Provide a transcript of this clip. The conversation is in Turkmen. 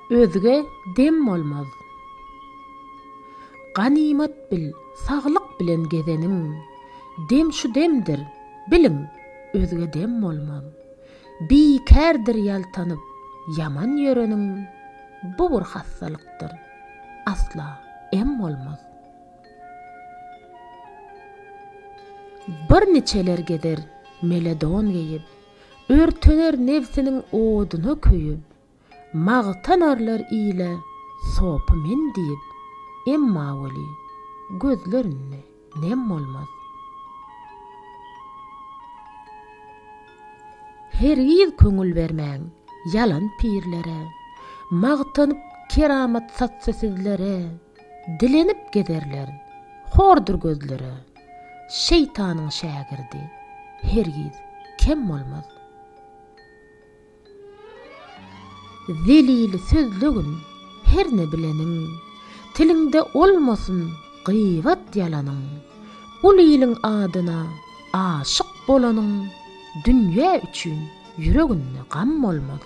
özüge dem bolmaz. Ganimet bil, saglyk bilen gezenim. Dem şu demdir, bilim, özüge dem bolmaz. Bikärdir ýaltanyp, yaman ýörenim. Bu bir hassalykdyr, asla em bolmaz. Bir neçeler geder, meledon geyip, örtener nefsinin odunu köyüp, magtanarlar ile sopy men diýip, emma weli gözlerinde nem bolmaz. Hergiz köňül bermäň yalan pirlere, magtanyp keramat satsysizlere, dilenip gederler, hordur gözlere. Şeytanyň şägirdi, hergiz kem bolmaz. Zelil sözlügün herne bilenim, tilinde olmasın gıybat yalanım. Uliliň adyna aşyk bolanyň dünýä üçin yüreginde gam bolmaz.